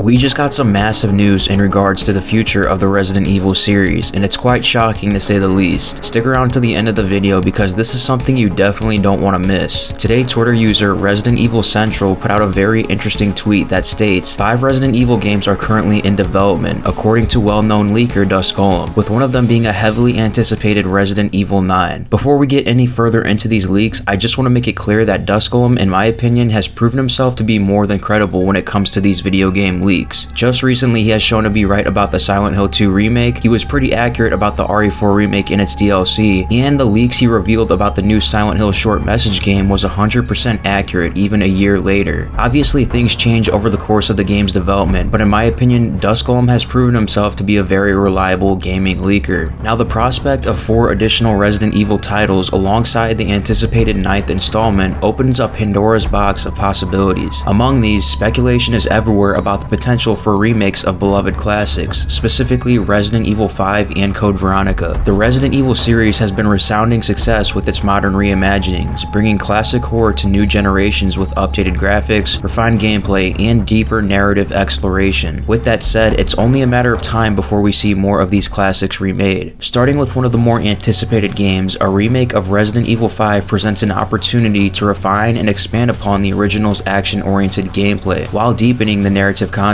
We just got some massive news in regards to the future of the Resident Evil series, and it's quite shocking to say the least. Stick around to the end of the video because this is something you definitely don't want to miss. Today, Twitter user Resident Evil Central put out a very interesting tweet that states 5 Resident Evil games are currently in development, according to well-known leaker Dusk Golem, with one of them being a heavily anticipated Resident Evil 9. Before we get any further into these leaks, I just want to make it clear that Dusk Golem, in my opinion, has proven himself to be more than credible when it comes to these video game leaks. Just recently, he has shown to be right about the Silent Hill 2 remake, he was pretty accurate about the RE4 remake and its DLC, and the leaks he revealed about the new Silent Hill short message game was 100% accurate even a year later. Obviously, things change over the course of the game's development, but in my opinion, Dusk Golem has proven himself to be a very reliable gaming leaker. Now, the prospect of 4 additional Resident Evil titles alongside the anticipated 9th installment opens up Pandora's box of possibilities. Among these, speculation is everywhere about the potential for remakes of beloved classics, specifically Resident Evil 5 and Code Veronica. The Resident Evil series has been resounding success with its modern reimaginings, bringing classic horror to new generations with updated graphics, refined gameplay, and deeper narrative exploration. With that said, it's only a matter of time before we see more of these classics remade. Starting with one of the more anticipated games, a remake of Resident Evil 5 presents an opportunity to refine and expand upon the original's action-oriented gameplay, while deepening the narrative context.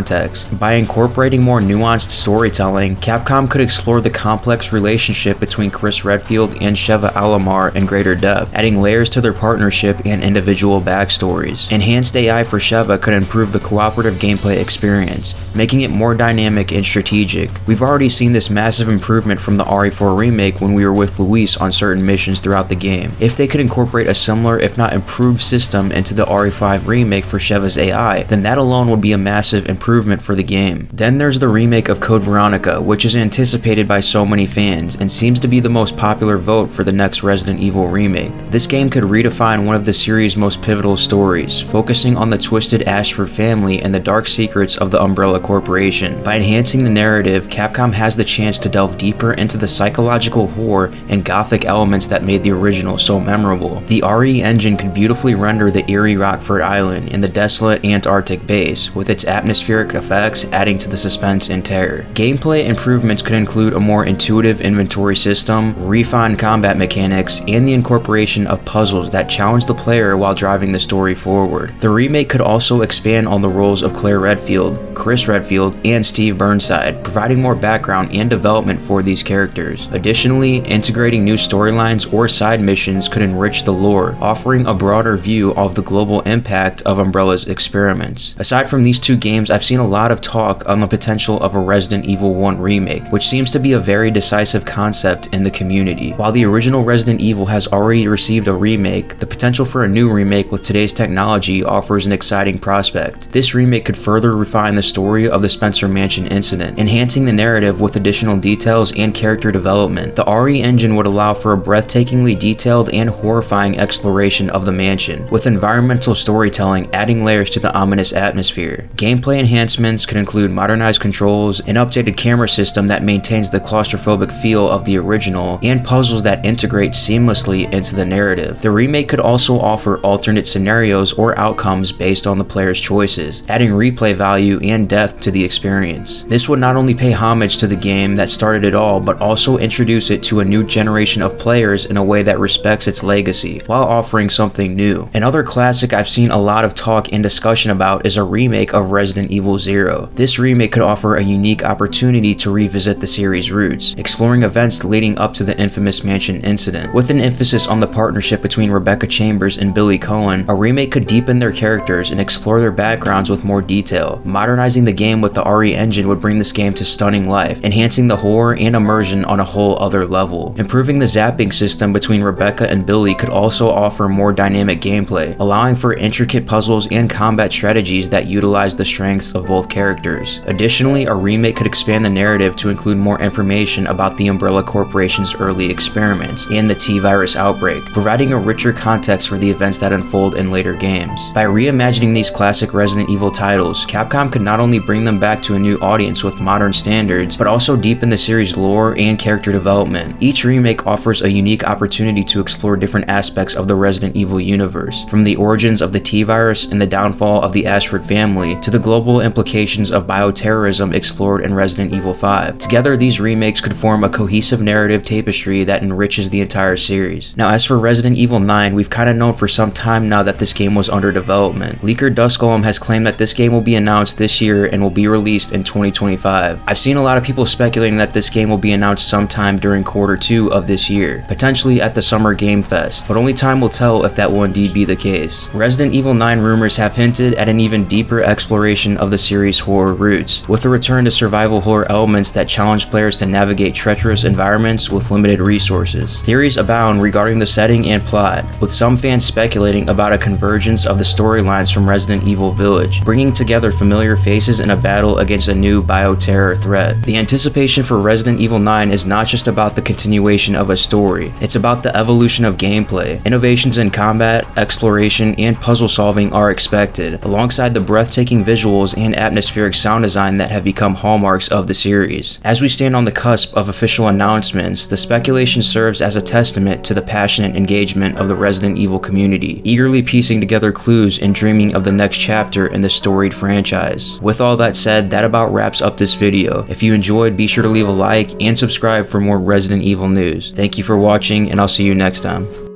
By incorporating more nuanced storytelling, Capcom could explore the complex relationship between Chris Redfield and Sheva Alomar in greater depth, adding layers to their partnership and individual backstories. Enhanced AI for Sheva could improve the cooperative gameplay experience, making it more dynamic and strategic. We've already seen this massive improvement from the RE4 remake when we were with Luis on certain missions throughout the game. If they could incorporate a similar, if not improved system into the RE5 remake for Sheva's AI, then that alone would be a massive improvement for the game. Then there's the remake of Code Veronica, which is anticipated by so many fans and seems to be the most popular vote for the next Resident Evil remake. This game could redefine one of the series' most pivotal stories, focusing on the twisted Ashford family and the dark secrets of the Umbrella Corporation. By enhancing the narrative, Capcom has the chance to delve deeper into the psychological horror and gothic elements that made the original so memorable. The RE engine could beautifully render the eerie Rockford Island and the desolate Antarctic base, with its atmospheric effects adding to the suspense and terror. Gameplay improvements could include a more intuitive inventory system, refined combat mechanics, and the incorporation of puzzles that challenge the player while driving the story forward. The remake could also expand on the roles of Claire Redfield, Chris Redfield, and Steve Burnside, providing more background and development for these characters. Additionally, integrating new storylines or side missions could enrich the lore, offering a broader view of the global impact of Umbrella's experiments. Aside from these 2 games, I've seen a lot of talk on the potential of a Resident Evil 1 remake, which seems to be a very decisive concept in the community. While the original Resident Evil has already received a remake, the potential for a new remake with today's technology offers an exciting prospect. This remake could further refine the story of the Spencer Mansion incident, enhancing the narrative with additional details and character development. The RE engine would allow for a breathtakingly detailed and horrifying exploration of the mansion, with environmental storytelling adding layers to the ominous atmosphere. Gameplay enhancements could include modernized controls, an updated camera system that maintains the claustrophobic feel of the original, and puzzles that integrate seamlessly into the narrative. The remake could also offer alternate scenarios or outcomes based on the player's choices, adding replay value and depth to the experience. This would not only pay homage to the game that started it all, but also introduce it to a new generation of players in a way that respects its legacy, while offering something new. Another classic I've seen a lot of talk and discussion about is a remake of Resident Evil 0. This remake could offer a unique opportunity to revisit the series' roots, exploring events leading up to the infamous mansion incident. With an emphasis on the partnership between Rebecca Chambers and Billy Cohen, a remake could deepen their characters and explore their backgrounds with more detail. Modernizing the game with the RE engine would bring this game to stunning life, enhancing the horror and immersion on a whole other level. Improving the zapping system between Rebecca and Billy could also offer more dynamic gameplay, allowing for intricate puzzles and combat strategies that utilize the strengths of both characters. Additionally, a remake could expand the narrative to include more information about the Umbrella Corporation's early experiments and the T-virus outbreak, providing a richer context for the events that unfold in later games. By reimagining these classic Resident Evil titles, Capcom could not only bring them back to a new audience with modern standards, but also deepen the series' lore and character development. Each remake offers a unique opportunity to explore different aspects of the Resident Evil universe, from the origins of the T-virus and the downfall of the Ashford family to the global possible implications of bioterrorism explored in Resident Evil 5. Together, these remakes could form a cohesive narrative tapestry that enriches the entire series. Now, as for Resident Evil 9, we've kinda known for some time now that this game was under development. Leaker Dusk Golem has claimed that this game will be announced this year and will be released in 2025. I've seen a lot of people speculating that this game will be announced sometime during Q2 of this year, potentially at the Summer Game Fest, but only time will tell if that will indeed be the case. Resident Evil 9 rumors have hinted at an even deeper exploration of the series' horror roots, with a return to survival horror elements that challenge players to navigate treacherous environments with limited resources. Theories abound regarding the setting and plot, with some fans speculating about a convergence of the storylines from Resident Evil Village, bringing together familiar faces in a battle against a new bioterror threat. The anticipation for Resident Evil 9 is not just about the continuation of a story, it's about the evolution of gameplay. Innovations in combat, exploration, and puzzle solving are expected, alongside the breathtaking visuals and atmospheric sound design that have become hallmarks of the series. As we stand on the cusp of official announcements, the speculation serves as a testament to the passionate engagement of the Resident Evil community, eagerly piecing together clues and dreaming of the next chapter in the storied franchise. With all that said, that about wraps up this video. If you enjoyed, be sure to leave a like and subscribe for more Resident Evil news. Thank you for watching, and I'll see you next time.